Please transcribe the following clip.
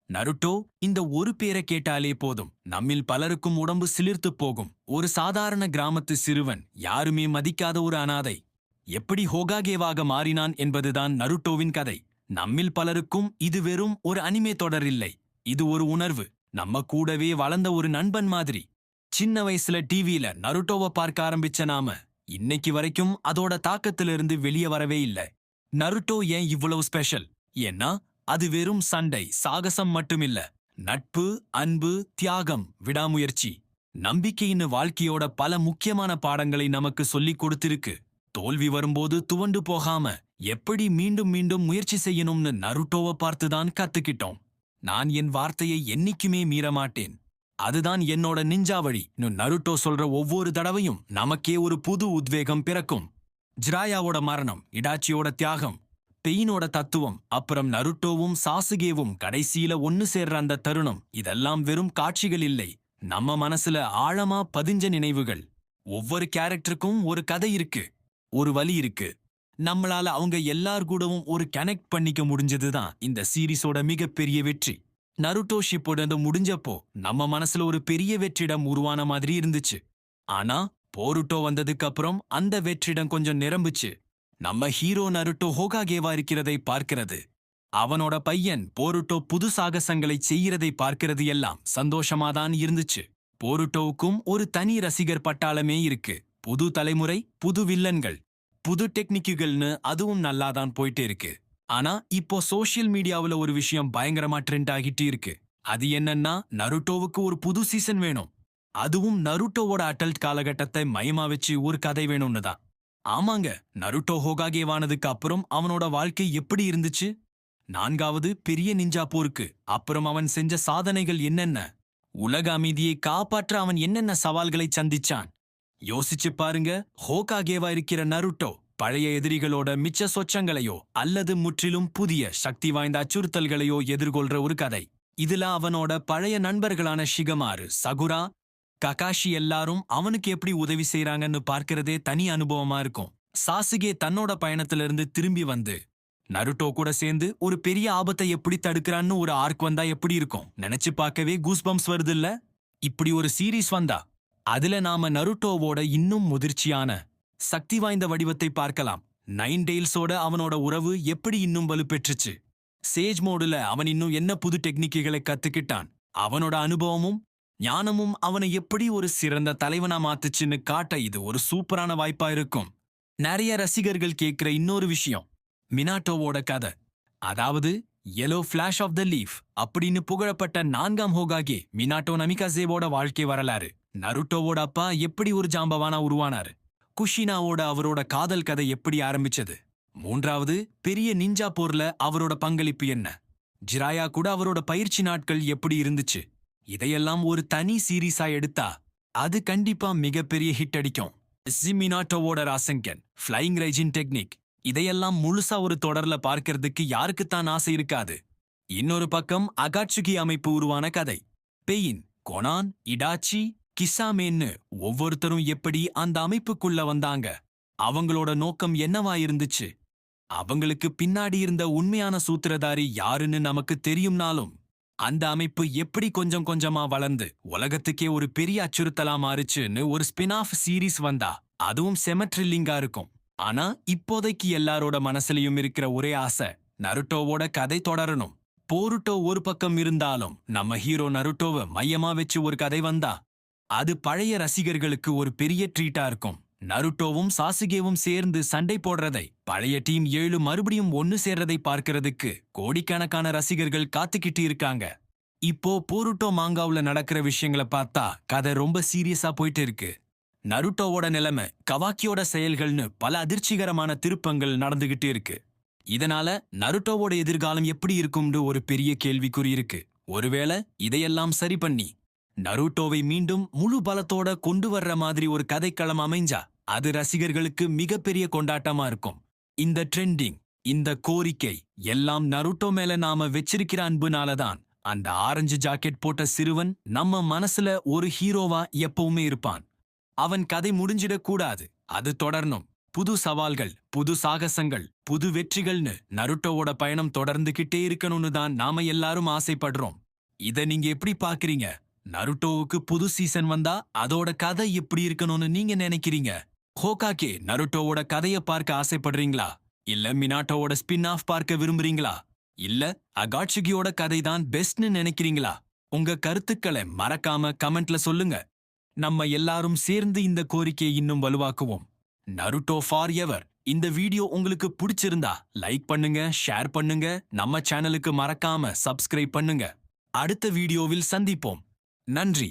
Naruto, இந்த ஒரு பேரை கேட்டாலே போதும் நம்மில் பலருக்கும் உடம்பு சிலிர்த்துப் போகும். ஒரு சாதாரண கிராமத்து சிறுவன், யாருமே மதிக்காத ஒரு அனாதை, எப்படி ஹோகாகேவாக மாறினான் என்பதுதான் நருட்டோவின் கதை. நம்மில் பலருக்கும் இது வெறும் ஒரு அனிமே தொடர் இல்லை. இது ஒரு உணர்வு, நம்ம கூடவே வளர்ந்த ஒரு நண்பன் மாதிரி. சின்ன வயசுல டிவியில நருட்டோவை பார்க்க ஆரம்பிச்ச நாம இன்னைக்கு வரைக்கும் அதோட தாக்கத்திலிருந்து வெளியே வரவே இல்ல. நருட்டோ ஏன் இவ்வளவு ஸ்பெஷல்? ஏன்னா அது வெறும் சண்டை, சாகசம் மட்டுமில்ல. நட்பு, அன்பு, தியாகம், விடாமுயற்சி, நம்பிக்கையின் வாழ்க்கையோட பல முக்கியமான பாடங்களை நமக்கு சொல்லிக் கொடுத்திருக்கு. தோல்வி வரும்போது துவண்டு போகாம எப்படி மீண்டும் மீண்டும் முயற்சி செய்யணும்னு நருட்டோவை பார்த்துதான் கத்துக்கிட்டோம். நான் என் வார்த்தையை என்னைக்குமே மீறமாட்டேன், அதுதான் என்னோட நிஞ்சா வழி. நருட்டோ சொல்ற ஒவ்வொரு தடவையும் நமக்கே ஒரு புது உத்வேகம் பிறக்கும். ஜிராயாவோட மரணம், இடாச்சியோட தியாகம், பெயினோட தத்துவம், அப்புறம் நருட்டோவும் சாசுகேவும் கடைசியில ஒன்னு சேர்ற அந்த தருணம், இதெல்லாம் வெறும் காட்சிகள் இல்லை, நம்ம மனசுல ஆழமா பதிஞ்ச நினைவுகள். ஒவ்வொரு கேரக்டருக்கும் ஒரு கதை இருக்கு, ஒரு வலி இருக்கு. நம்மளால அவங்க எல்லார் கூடவும் ஒரு கனெக்ட் பண்ணிக்க முடிஞ்சதுதான் இந்த சீரிஸோட மிகப்பெரிய வெற்றி. நருட்டோ ஷிப்புடன் முடிஞ்சப்போ நம்ம மனசுல ஒரு பெரிய வெற்றிடம் உருவான மாதிரி இருந்துச்சு. ஆனா போருட்டோ வந்ததுக்கு அப்புறம் அந்த வெற்றிடம் கொஞ்சம் நிரம்புச்சு. நம்ம ஹீரோ நருட்டோ ஹோகாகேவா இருக்கிறதை பார்க்கிறது, அவனோட பையன் போருட்டோ புது சாகசங்களை செய்யறதை பார்க்கிறது எல்லாம் சந்தோஷமாதான் இருந்துச்சு. போருட்டோவுக்கும் ஒரு தனி ரசிகர் பட்டாளமே இருக்கு. புது தலைமுறை, புது வில்லன்கள், புது டெக்னிக்குகள்னு அதுவும் நல்லாதான் போயிட்டு இருக்கு. ஆனா இப்போ சோஷியல் மீடியாவுல ஒரு விஷயம் பயங்கரமா ட்ரெண்ட் ஆகிட்டு இருக்கு. அது என்னன்னா, நருட்டோவுக்கு ஒரு புது சீசன் வேணும், அதுவும் நருட்டோவோட அடல்ட் காலகட்டத்தை மையமா வச்சு ஒரு கதை வேணும்னு தான். ஆமாங்க, நருட்டோ ஹோகாகேவானதுக்கு அப்புறம் அவனோட வாழ்க்கை எப்படி இருந்துச்சு, 4வது பெரிய நிஞ்சா போருக்கு அப்புறம் அவன் செஞ்ச சாதனைகள் என்னென்ன, உலக அமைதியை காப்பாற்ற அவன் என்னென்ன சவால்களை சந்திச்சான். யோசிச்சு பாருங்க. ஹோகாகேவா இருக்கிற நருட்டோ பழைய எதிரிகளோட மிச்ச சொச்சங்களையோ அல்லது முற்றிலும் புதிய சக்தி வாய்ந்த அச்சுறுத்தல்களையோ எதிர்கொள்ற ஒரு கதை. இதுல அவனோட பழைய நண்பர்களான ஷிகமாரு, சகுரா, ககாஷி எல்லாரும் அவனுக்கு எப்படி உதவி செய்றாங்கன்னு பார்க்கிறதே தனி அனுபவமா இருக்கும். சாசுகே தன்னோட பயணத்திலிருந்து திரும்பி வந்து நருட்டோ கூட சேர்ந்து ஒரு பெரிய ஆபத்தை எப்படி தடுக்கிறான்னு ஒரு ஆர்க் வந்தா எப்படி இருக்கும், நினைச்சு பார்க்கவே கூஸ்பம்ஸ் வருதுல்ல. இப்படி ஒரு சீரீஸ் வந்தா அதுல நாம நருட்டோவோட இன்னும் முதிர்ச்சியான, சக்தி வாய்ந்த வடிவத்தை பார்க்கலாம். நைன் டெய்ல்ஸோட அவனோட உறவு எப்படி இன்னும் வலுப்பெற்றுச்சு, சேஜ் மோடுல அவன் இன்னும் என்ன புது டெக்னிக்குகளை கத்துக்கிட்டான், அவனோட அனுபவமும் ஞானமும் அவனை எப்படி ஒரு சிறந்த தலைவனா மாத்துச்சுன்னு காட்ட இது ஒரு சூப்பரான வாய்ப்பா இருக்கும். நிறைய ரசிகர்கள் கேட்கிற இன்னொரு விஷயம், மினாட்டோவோட கதை, அதாவது yellow flash of the leaf அப்படின்னு புகழப்பட்ட 4ஆம் ஹோகாகே மினாட்டோ நமிகாசேவோட வாழ்க்கை வரலாறு. நருட்டோவோட அப்பா எப்படி ஒரு ஜாம்பவானா உருவானாரு, குஷினாவோட அவரோட காதல் கதை எப்படி ஆரம்பிச்சது, 3வது பெரிய நிஞ்சா போர்ல அவரோட பங்களிப்பு என்ன, ஜிராயா கூட அவரோட பயிற்சி நாட்கள் எப்படி இருந்துச்சு. இதையெல்லாம் ஒரு தனி சீரீஸா எடுத்தா அது கண்டிப்பா மிகப்பெரிய ஹிட் அடிக்கும். மினாட்டோவோட ராசங்கன், ஃப்ளையிங் ரைஜின் டெக்னிக், இதையெல்லாம் முழுசா ஒரு தொடர்ல பார்க்கறதுக்கு யாருக்குத்தான் ஆசை இருக்காது. இன்னொரு பக்கம் அகாட்சுகி அமைப்பு உருவான கதை, பெயின், கொனான், இடாச்சி, கிசாமேன்னு ஒவ்வொருத்தரும் எப்படி அந்த அமைப்புக்குள்ள வந்தாங்க, அவங்களோட நோக்கம் என்னவா இருந்துச்சு, அவங்களுக்கு பின்னாடி இருந்த உண்மையான சூத்திரதாரி யாருன்னு நமக்கு தெரியும்னாலும் அந்த அமைப்பு எப்படி கொஞ்சம் கொஞ்சமா வளர்ந்து உலகத்துக்கே ஒரு பெரிய அச்சுறுத்தலா மாறுச்சுன்னு ஒரு ஸ்பின் ஆஃப் சீரீஸ் வந்தா அதுவும் செம த்ரில்லிங்கா இருக்கும். ஆனா இப்போதைக்கு எல்லாரோட மனசுலயும் இருக்கிற ஒரே ஆசை, நருட்டோவோட கதை தொடரணும். போருட்டோ ஒரு பக்கம் இருந்தாலும் நம்ம ஹீரோ நருட்டோவை மையமா வச்சு ஒரு கதை வந்தா அது பழைய ரசிகர்களுக்கு ஒரு பெரிய ட்ரீட்டா இருக்கும். நருட்டோவும் சாசுகேவும் சேர்ந்து சண்டை போடுறதை, பழைய டீம் 7 மறுபடியும் ஒன்னு சேர்றதை பார்க்கறதுக்கு கோடிக்கணக்கான ரசிகர்கள் காத்துக்கிட்டு இருக்காங்க. இப்போ போருட்டோ மாங்காவுல நடக்கிற விஷயங்களை பார்த்தா கதை ரொம்ப சீரியஸா போயிட்டு இருக்கு. நருட்டோவோட நிலைமை, கவாக்கியோட செயல்கள்னு பல அதிர்ச்சிகரமான திருப்பங்கள் நடந்துகிட்டு இருக்கு. இதனால நருட்டோவோட எதிர்காலம் எப்படி இருக்கும்னு ஒரு பெரிய கேள்விக்குறி இருக்கு. ஒருவேளை இதையெல்லாம் சரி பண்ணி நருட்டோவை மீண்டும் முழு பலத்தோட கொண்டு வர்ற மாதிரி ஒரு கதைக்களம் அமைஞ்சா அது ரசிகர்களுக்கு மிகப்பெரிய கொண்டாட்டமா இருக்கும். இந்த ட்ரெண்டிங், இந்த கோரிக்கை எல்லாம் நருட்டோ மேல நாம வச்சிருக்கிற அன்புனாலதான். அந்த ஆரஞ்சு ஜாக்கெட் போட்ட சிறுவன் நம்ம மனசுல ஒரு ஹீரோவா எப்பவுமே இருப்பான். அவன் கதை முடிஞ்சிடக் கூடாது, அது தொடரணும். புது சவால்கள், புது சாகசங்கள், புது வெற்றிகள்னு நருட்டோவோட பயணம் தொடர்ந்துகிட்டே இருக்கணும்னு தான் நாம எல்லாரும் ஆசைப்படுறோம். இத நீங்க எப்படி பாக்குறீங்க? நருட்டோவுக்கு புது சீசன் வந்தா அதோட கதை எப்படி இருக்கணும்னு நீங்க நினைக்கிறீங்க? ஹோகாகே நருட்டோவோட கதைய பார்க்க ஆசைப்படுறீங்களா? இல்ல மினாட்டோவோட ஸ்பின் ஆஃப் பார்க்க விரும்புறீங்களா? இல்ல அகாட்சுகியோட கதை தான் பெஸ்ட்னு நினைக்கிறீங்களா? உங்க கருத்துக்களை மறக்காம கமெண்ட்ல சொல்லுங்க. நம்ம எல்லாரும் சேர்ந்து இந்த கோரிக்கையை இன்னும் வலுவாக்குவோம். Naruto for ever. இந்த வீடியோ உங்களுக்கு பிடிச்சிருந்தா லைக் பண்ணுங்க, ஷேர் பண்ணுங்க, நம்ம சேனலுக்கு மறக்காம சப்ஸ்கிரைப் பண்ணுங்க. அடுத்த வீடியோவில் சந்திப்போம். நன்றி.